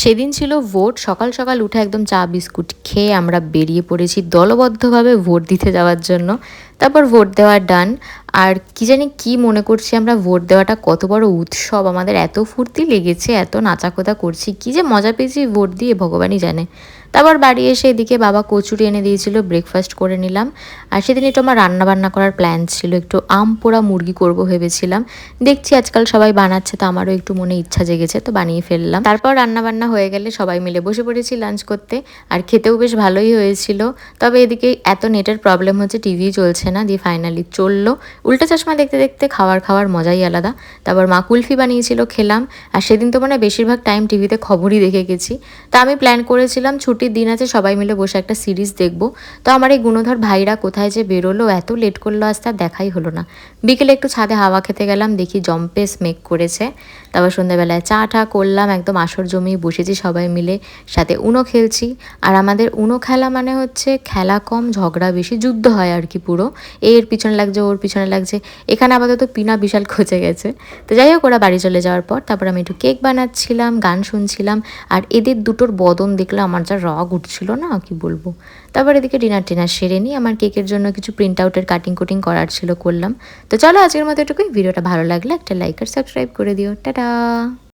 সেদিন ছিল ভোট। সকাল সকাল উঠে একদম চা বিস্কুট খেয়ে আমরা বেরিয়ে পড়েছি দলবদ্ধভাবে ভোট দিতে যাওয়ার জন্য। তারপর ভোট দেওয়া ডান। আর কি জানি কি মনে করছি আমরা, ভোট দেওয়াটা কত বড় উৎসব, আমাদের এত ফুর্তি লেগেছে, এত নাচাকোদা করছি, কি যে মজা পেয়েছি ভোট দিয়ে ভগবানই জানে। তারপর বাড়ি এসে এদিকে বাবা কচুরি এনে দিয়েছিল, ব্রেকফাস্ট করে নিলাম। আর সেদিন একটু আমার রান্নাবান্না করার প্ল্যান ছিল, একটু আম পোড়া মুরগি করব ভেবেছিলাম। দেখছি আজকাল সবাই বানাচ্ছে, তো আমারও একটু মনে ইচ্ছা জেগেছে, তো বানিয়ে ফেললাম। তারপর রান্নাবান্না হয়ে গেলে সবাই মিলে বসে পড়েছি লাঞ্চ করতে। আর খেতেও বেশ ভালোই হয়েছিল। তবে এদিকে এত নেটের প্রবলেম হচ্ছে, টিভি চলছে না, দিয়ে ফাইনালি চললো। উল্টা চশমা দেখতে দেখতে খাওয়ার মজাই আলাদা। তারপর মা কুলফি বানিয়েছিল, খেলাম। আর সেদিন তো মানে বেশিরভাগ টাইম টিভিতে খবরই দেখে গেছি। তা আমি প্ল্যান করেছিলাম ছুটির দিন আছে, সবাই মিলে বসে একটা সিরিজ দেখবো। তো আমার এই গুণধর ভাইরা কোথায় যে বেরোলো, এত লেট করলো, আজ তার দেখাই হলো না। বিকেলে একটু ছাদে হাওয়া খেতে গেলাম, দেখি জম্পেস মেঘ করেছে। তারপর সন্ধ্যাবেলায় চা টা করলাম, একদম আসর জমিয়ে বসেছি সবাই মিলে, সাথে উনো খেলছি। আর আমাদের উনো খেলা মানে হচ্ছে খেলা কম ঝগড়া বেশি, যুদ্ধ হয় আর কি পুরো। এর পিছনে লাগছে, ওর পিছনে লাগছে। এখানে আপাতত পিনা বিশাল খচে গেছে। তো যাই হোক, ওরা বাড়ি চলে যাওয়ার পর তারপর আমি একটু কেক বানাচ্ছিলাম, গান শুনছিলাম। আর এদের দুটোর বদন দেখলে আমার যা রাগ উঠছিল না, কি বলবো। তারপর এদিকে ডিনার সেরে নিই, আমার কেকের জন্য কিছু প্রিন্ট আউটের কাটিং কুটিং করার ছিল, করলাম। তো চলো আজকের মতো এটুকুই। ভিডিওটা ভালো লাগলে একটা লাইক আর সাবস্ক্রাইব করে দিও। টাটা।